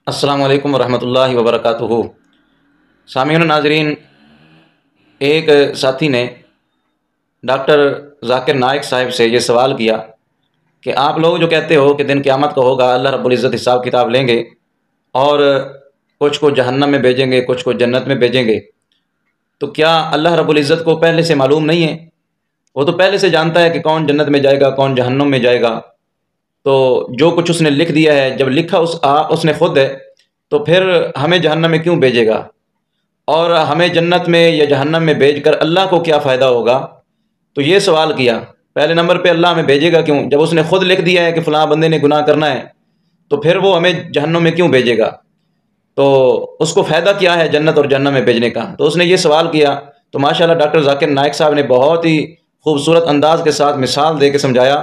अस्सलामु अलैकुम वरहमतुल्लाहि वबरकातुहू। सामीन नाजरीन, एक साथी ने डॉक्टर जाकिर नाइक साहब से ये सवाल किया कि आप लोग जो कहते हो कि दिन क़यामत को होगा, अल्लाह रब्बुल इज़्ज़त हिसाब किताब लेंगे और कुछ को जहन्नम में भेजेंगे, कुछ को जन्नत में भेजेंगे, तो क्या अल्लाह रब्बुल इज़्ज़त को पहले से मालूम नहीं है? वो तो पहले से जानता है कि कौन जन्नत में जाएगा, कौन जहन्नम में जाएगा। तो जो कुछ उसने लिख दिया है, जब लिखा उसने खुद है, तो फिर हमें जहन्नम में क्यों भेजेगा? और हमें जन्नत में या जहन्नम में भेजकर अल्लाह को क्या फ़ायदा होगा? तो ये सवाल किया। पहले नंबर पे अल्लाह हमें भेजेगा क्यों? जब उसने खुद लिख दिया है कि फ़लाँ बंदे ने गुनाह करना है, तो फिर वो हमें जहन्नम में क्यों भेजेगा? तो उसको फ़ायदा क्या है जन्नत और जहन्नम में भेजने का? तो उसने ये सवाल किया। तो माशाल्लाह डॉक्टर जाकिर नाइक साहब ने बहुत ही खूबसूरत अंदाज़ के साथ मिसाल दे के समझाया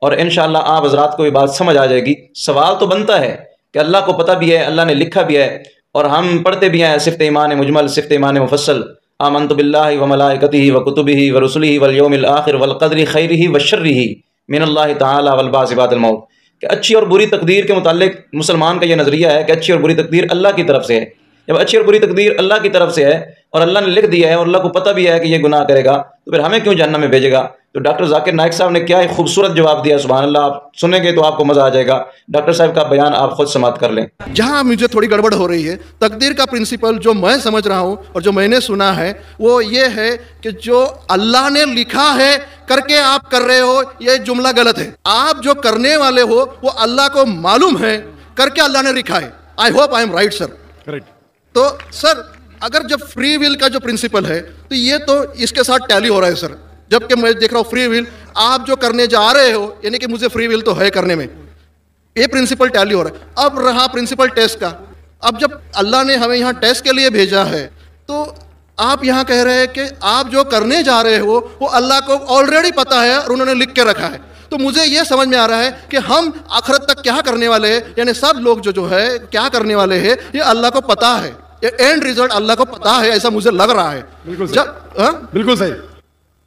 और इंशाअल्लाह आप हज़रात को ये बात समझ आ जाएगी। सवाल तो बनता है कि अल्लाह को पता भी है, अल्लाह ने लिखा भी है और हम पढ़ते भी हैं सिफ़त ईमान मुजमल, सिफ़त ईमान मुफस्सल, आमनतु बिल्लाहि व मलाइकतिही व कुतुबिही व रुसुलिही वल यौमिल आखिर वल क़द्रि खैरिही व शर्रिही मिनल्लाहि तआला वल बाअस बादल मौत। कि अच्छी और बुरी तकदीर के मुताल्लिक मुसलमान का यह नज़रिया है कि अच्छी और बुरी तकदीर अल्लाह की तरफ से है। जब अच्छी और बुरी तकदीर अल्लाह की तरफ से है और अल्लाह ने लिख दिया है और अल्लाह को पता भी है कि ये गुनाह करेगा, तो फिर हमें क्यों जहन्नम में भेजेगा? तो डॉक्टर जाकिर नाइक साहब ने क्या एक खूबसूरत जवाब दिया, सुभान अल्लाह। आप सुनेंगे तो आपको मज़ा आ जाएगा। डॉक्टर साहब का बयान आप खुद समाप्त कर लें। जहां मुझे थोड़ी गड़बड़ हो रही है, तकदीर का प्रिंसिपल जो मैं समझ रहा हूं और जो मैंने सुना है वो ये है कि जो अल्लाह ने लिखा है करके आप कर रहे हो, ये जुमला गलत है। आप जो करने वाले हो वो अल्लाह को मालूम है करके अल्लाह ने लिखा है। I hope I am right sir. Correct. तो सर अगर जब फ्री विल का जो प्रिंसिपल है तो ये तो इसके साथ टैली हो रहा है सर। जबकि मैं देख रहा हूँ फ्री विल आप जो करने जा रहे हो, यानी कि मुझे फ्री विल तो है करने में, ये प्रिंसिपल टैली हो रहा है। अब रहा प्रिंसिपल टेस्ट का। अब जब अल्लाह ने हमें यहाँ टेस्ट के लिए भेजा है तो आप यहाँ कह रहे हैं कि आप जो करने जा रहे हो वो अल्लाह को ऑलरेडी पता है और उन्होंने लिख के रखा है। तो मुझे ये समझ में आ रहा है कि हम आखिरत तक क्या करने वाले हैं, यानी सब लोग जो है क्या करने वाले हैं ये अल्लाह को पता है। ये एंड रिजल्ट अल्लाह को पता है, ऐसा मुझे लग रहा है। बिल्कुल सही।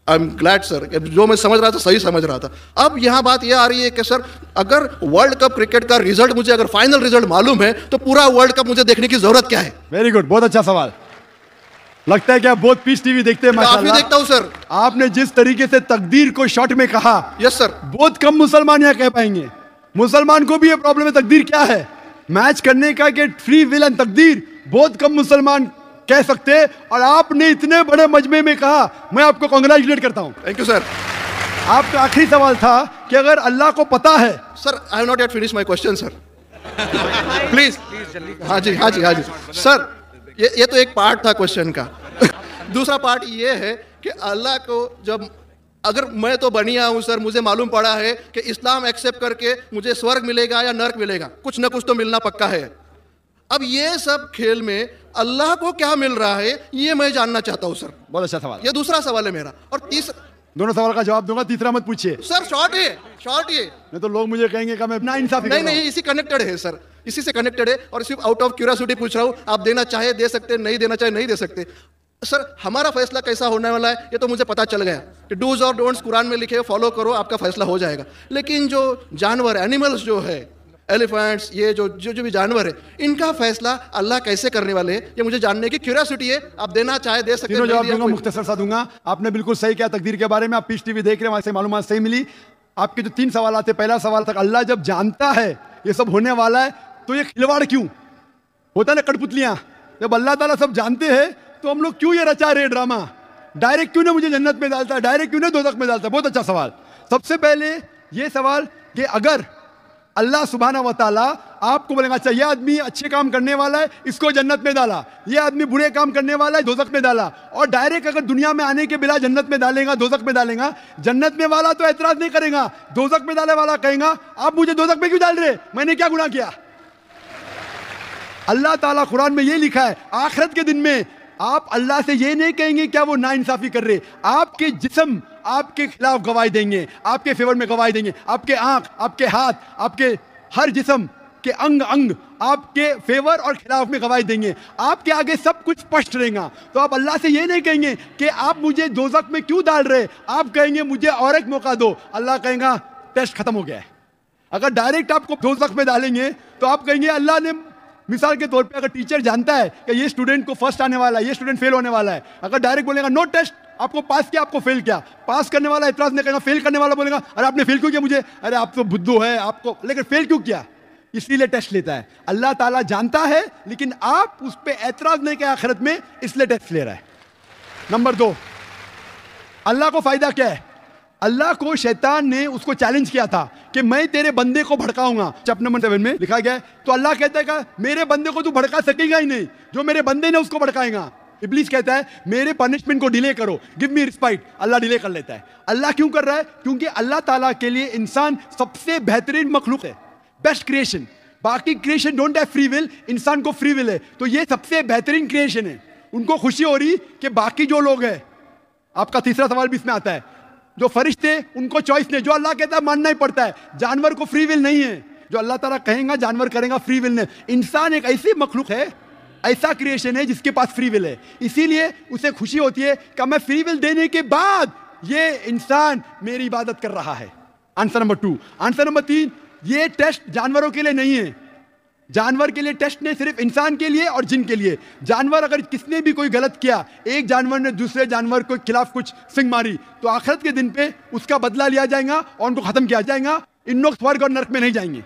आई एम ग्लैड सर, जो मैं समझ रहा था सही समझ रहा था। अब यहाँ बात यह आ रही है कि सर अगर वर्ल्ड कप क्रिकेट का रिजल्ट मुझे अगर फाइनल रिजल्ट मालूम है तो पूरा वर्ल्ड कप मुझे देखने की जरूरत क्या है? वेरी गुड, बहुत अच्छा सवाल। लगता है कि आप बहुत पीस टीवी देखते हैं। काफी देखता हूँ सर। आपने जिस तरीके से तकदीर को शॉर्ट में कहा, यस सर, बहुत कम मुसलमान यहाँ कह पाएंगे। मुसलमान को भी ये प्रॉब्लम है तकदीर क्या है मैच करने का, कि फ्री विल एंड तकदीर बहुत कम मुसलमान कह सकते हैं। और आपने इतने बड़े मजमे में कहा, मैं आपको कांग्रेचुलेट करता हूं। Thank you sir. आपका आखिरी सवाल था कि अगर अल्लाह को पता है। Sir I have not yet finish my question sir. Please हाँ जी हाँ जी हाँ जी सर, ये तो एक पार्ट था क्वेश्चन का। दूसरा पार्ट ये है कि अल्लाह को जब अगर मैं तो बनिया हूं सर, मुझे मालूम पड़ा है कि इस्लाम एक्सेप्ट करके मुझे स्वर्ग मिलेगा या नर्क मिलेगा, कुछ ना कुछ तो मिलना पक्का है। अब ये सब खेल में अल्लाह को क्या मिल रहा है ये मैं जानना चाहता हूँ सर। बहुत अच्छा सवाल। ये दूसरा सवाल है मेरा। और तीसरा, दोनों सवाल का जवाब दूंगा, तीसरा मत पूछिए सर। शॉर्ट है, शॉर्ट ये नहीं तो लोग मुझे कहेंगे कि मैं नाइंसाफी। नहीं, इसी कनेक्टेड है सर, इसी से कनेक्टेड है। और सिर्फ आउट ऑफ क्यूरियोसिटी पूछ रहा हूँ। आप देना चाहे दे सकते, नहीं देना चाहे नहीं दे सकते। सर हमारा फैसला कैसा होने वाला है ये तो मुझे पता चल गया कि डूज और डोंट्स कुरान में लिखे, फॉलो करो, आपका फैसला हो जाएगा। लेकिन जो जानवर एनिमल्स जो है, एलिफेंट्स, ये जो भी जानवर है, इनका फैसला अल्लाह कैसे करने वाले हैं ये मुझे जानने की क्यूरियोसिटी है। आप देना चाहे दे सकते हैं। जवाब दूंगा, मुख्तसर सा दूंगा। आपने बिल्कुल सही किया तकदीर के बारे में। आप पीस टीवी देख रहे हैं, वहां से मालूमात सही मिली। आपके जो 3 सवाल आते, पहला सवाल था अल्लाह जब जानता है ये सब होने वाला है तो ये खिलवाड़ क्यों होता है ना, कठपुतलियां। जब अल्लाह ताला सब जानते हैं तो हम लोग क्यों ये रचा रहे ड्रामा? डायरेक्ट क्यों ना मुझे जन्नत में डालता है, डायरेक्ट क्यों ना दोज़ख में डालता है? बहुत अच्छा सवाल। सबसे पहले ये सवाल कि अगर अल्लाह सुब्हाना व तआला आपको बोलेगा अच्छा ये आदमी अच्छे काम करने वाला है, इसको जन्नत में डाला, ये आदमी बुरे काम करने वाला है, दोज़ख में डाला, और डायरेक्ट अगर दुनिया में आने के बिना जन्नत में डालेगा, दोज़ख में डालेगा, जन्नत में वाला तो एतराज नहीं करेगा, दोज़ख में डाले वाला कहेगा आप मुझे दोज़ख में क्यों डाल रहे, मैंने क्या गुनाह किया? अल्लाह ताला कुरान में ये लिखा है आखिरत के दिन में आप अल्लाह से ये नहीं कहेंगे क्या वो नाइंसाफी कर रहे, आपके जिस्म आपके खिलाफ गवाही देंगे, आपके फेवर में गवाही देंगे, आपके आंख, आपके हाथ, आपके हर जिस्म के अंग अंग आपके फेवर और खिलाफ में गवाही देंगे, आपके आगे सब कुछ स्पष्ट रहेगा। तो आप अल्लाह से ये नहीं कहेंगे कि आप मुझे दोज़ख में क्यों डाल रहे, आप कहेंगे मुझे और एक मौका दो। अल्लाह कहेगा टेस्ट खत्म हो गया है। अगर डायरेक्ट आपको दोज़ख में डालेंगे तो आप कहेंगे अल्लाह ने मिसाल के तौर पे अगर टीचर जानता है कि ये स्टूडेंट को फर्स्ट आने वाला है, ये स्टूडेंट फेल होने वाला है, अगर डायरेक्ट बोलेगा नो टेस्ट, आपको पास किया आपको फेल किया, पास करने वाला इतराज नहीं करेगा, फेल करने वाला बोलेगा अरे आपने फेल क्यों किया मुझे, अरे आप तो बुद्धू है आपको, लेकिन फेल क्यों किया, इसलिए टेस्ट लेता है। अल्लाह ताला जानता है लेकिन आप उस पर एतराज नहीं किया आखिरत में, इसलिए टेस्ट ले रहा है। नंबर 2, अल्लाह को फायदा क्या है? अल्लाह को शैतान ने उसको चैलेंज किया था कि मैं तेरे बंदे को भड़काऊंगा। चैप्टर नंबर 7 में लिखा गया है, तो अल्लाह कहता है कि मेरे बंदे को तू भड़का सकेगा ही नहीं, जो मेरे बंदे ने उसको भड़काएगा। इब्लीस कहता है मेरे पनिशमेंट को डिले करो, गिव मी रिस्पाइट, अल्लाह डिले कर लेता है। अल्लाह क्यों कर रहा है? क्योंकि अल्लाह ताला के लिए इंसान सबसे बेहतरीन मखलूक है, बेस्ट क्रिएशन। बाकी creation don't have free will, इंसान को फ्री विल है, तो ये सबसे बेहतरीन क्रिएशन है। उनको खुशी हो रही कि बाकी जो लोग हैं, आपका तीसरा सवाल भी इसमें आता है, जो फरिश्ते उनको चॉइस नहीं, जो अल्लाह कहता है मानना ही पड़ता है। जानवर को फ्री विल नहीं है, जो अल्लाह ताला कहेगा जानवर करेगा, फ्री विल नहीं। इंसान एक ऐसी मखलूक है, ऐसा क्रिएशन है जिसके पास फ्री विल है, इसीलिए उसे खुशी होती है कि मैं फ्री विल देने के बाद ये इंसान मेरी इबादत कर रहा है। Answer number 2। आंसर नंबर 3, ये टेस्ट जानवरों के लिए नहीं है। जानवर के लिए टेस्ट नहीं, सिर्फ इंसान के लिए और जिन के लिए। जानवर अगर किसने भी कोई गलत किया, एक जानवर ने दूसरे जानवर के खिलाफ कुछ सिंग मारी, तो आखिरत के दिन पे उसका बदला लिया जाएगा और उनको खत्म किया जाएगा। इन लोग स्वर्ग और नरक में नहीं जाएंगे।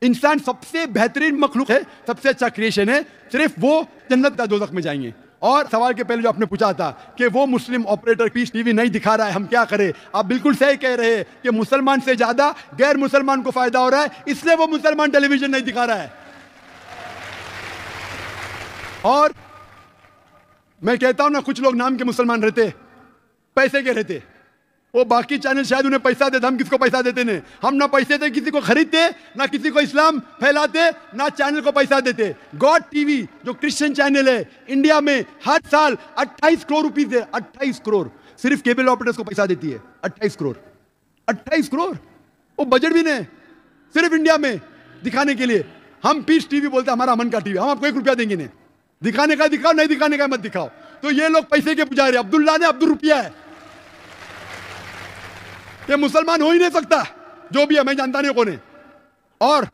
इंसान सबसे बेहतरीन मखलूक है, सबसे अच्छा क्रिएशन है, सिर्फ वो जन्नत या दोज़ख में जाएंगे। और सवाल के पहले जो आपने पूछा था कि वो मुस्लिम ऑपरेटर पीस टीवी नहीं दिखा रहा है, हम क्या करें? आप बिल्कुल सही कह रहे हैं कि मुसलमान से ज्यादा गैर मुसलमान को फायदा हो रहा है, इसलिए वो मुसलमान टेलीविजन नहीं दिखा रहा है। और मैं कहता हूं ना, कुछ लोग नाम के मुसलमान रहते, पैसे के रहते, वो बाकी चैनल शायद उन्हें पैसा देते, हम किसको पैसा देते नहीं। हम ना पैसे दे किसी को खरीदते, ना किसी को इस्लाम फैलाते, ना चैनल को पैसा देते। गॉड टीवी जो क्रिश्चियन चैनल है इंडिया में हर साल 28 करोड़ रुपीस दे, 28 करोड़ सिर्फ केबल ऑपरेटर्स को पैसा देती है। 28 करोड़, 28 करोड़, वो बजट भी नहीं, सिर्फ इंडिया में दिखाने के लिए। हम पीस टीवी बोलते हमारा अमन का टीवी, हम आपको 1 रुपया देंगे नहीं, दिखाने का दिखाओ, नहीं दिखाने का मत दिखाओ। तो ये लोग पैसे के पुजारी, अब्दुल्ला ने अब्दुल रुपया है, ये मुसलमान हो ही नहीं सकता, जो भी है, मैं जानता नहीं कौन है। और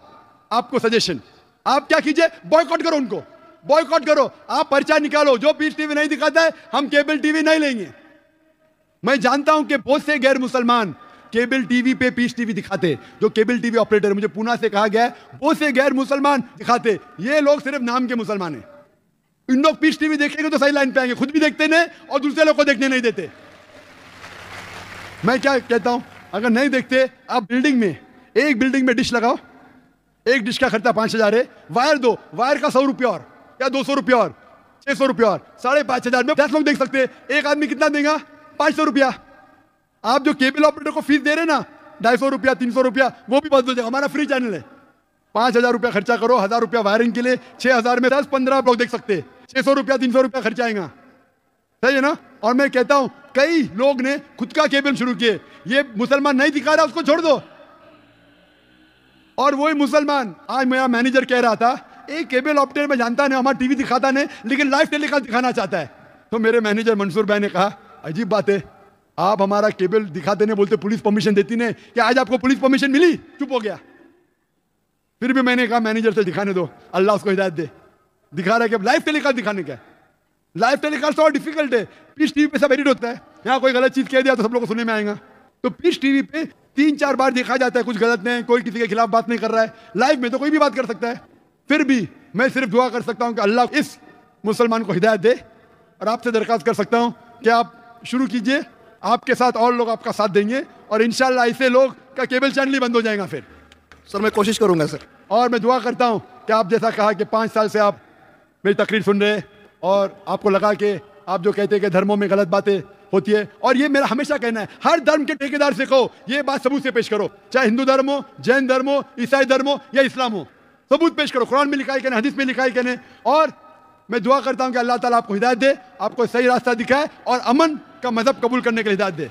आपको सजेशन, आप क्या कीजिए, बॉयकॉट करो उनको, बॉयकॉट करो, आप पर्चा निकालो, जो पीस टीवी नहीं दिखाता है हम केबल टीवी नहीं लेंगे। मैं जानता हूं कि बहुत से गैर मुसलमान केबल टीवी पे पीस टीवी दिखाते, जो केबल टीवी ऑपरेटर, मुझे पूना से कहा गया है, बहुत से गैर मुसलमान दिखाते। ये लोग सिर्फ नाम के मुसलमान हैं। इन लोग पीस टीवी देखेंगे तो सही लाइन पे आएंगे, खुद भी देखते नहीं और दूसरे लोग को देखने नहीं देते। मैं क्या कहता हूं, अगर नहीं देखते, आप बिल्डिंग में, एक बिल्डिंग में डिश लगाओ, एक डिश का खर्चा 5000 है, वायर दो, वायर का 100 रुपया और, या 200 रुपया और, 600 रुपया और, 5500 में 10 लोग देख सकते हैं। एक आदमी कितना देगा? 500 रुपया। आप जो केबल ऑपरेटर को फीस दे रहे ना, 250 रुपया, 300 रुपया, वो भी बंद हो जाएगा। हमारा फ्री चैनल है, 5000 रुपया खर्चा करो, 1000 रुपया वायरिंग के लिए, 6000 में 10-15 लोग देख सकते हैं, 600 रुपया 300 रुपया खर्चा आएगा, सही है ना? और मैं कहता हूं कई लोग ने खुद का केबल शुरू किए, ये मुसलमान नहीं दिखा रहा उसको छोड़ दो। और वही मुसलमान, आज मेरा मैनेजर कह रहा था, एक केबल ऑपरेटर में जानता नहीं, हमारा टीवी दिखाता नहीं, लेकिन लाइव टेलीकास्ट दिखाना चाहता है। तो मेरे मैनेजर मंसूर भाई ने कहा, अजीब बात है, आप हमारा केबल दिखाते नहीं, बोलते पुलिस परमिशन देती नहीं, क्या आज आपको पुलिस परमिशन मिली? चुप हो गया। फिर भी मैंने कहा मैनेजर से दिखाने दो, अल्लाह उसको हिदायत दे। दिखा रहा है कि लाइव टेलीकास्ट दिखाने का, लाइव टेलीकास्ट और डिफिकल्ट है, पीस टीवी पे सब एडिट होता है, यहाँ कोई गलत चीज कह दिया तो सब लोग को सुनने में आएगा। तो पीस टीवी पे 3-4 बार देखा जाता है, कुछ गलत नहीं, कोई किसी के खिलाफ बात नहीं कर रहा है, लाइव में तो कोई भी बात कर सकता है। फिर भी मैं सिर्फ दुआ कर सकता हूं कि अल्लाह इस मुसलमान को हिदायत दे, और आपसे दरखास्त कर सकता हूं कि आप शुरू कीजिए, आपके साथ और लोग आपका साथ देंगे, और इंशाल्लाह ऐसे लोग का केबल चैनल ही बंद हो जाएगा फिर। सर मैं कोशिश करूंगा सर। और मैं दुआ करता हूं कि आप जैसा कहा कि 5 साल से आप मेरी तकरीर सुन रहे, और आपको लगा कि आप जो कहते हैं कि धर्मों में गलत बातें होती है, और ये मेरा हमेशा कहना है, हर धर्म के ठेकेदार से कहो, ये बात सबूत से पेश करो, चाहे हिंदू धर्म हो, जैन धर्म हो, ईसाई धर्म हो या इस्लाम हो, सबूत पेश करो, कुरान में लिखा है कहने, हदीस में लिखा है कहने। और मैं दुआ करता हूं कि अल्लाह ताला आपको हिदायत दे, आपको सही रास्ता दिखाए और अमन का मजहब कबूल करने के लिए हिदायत दे।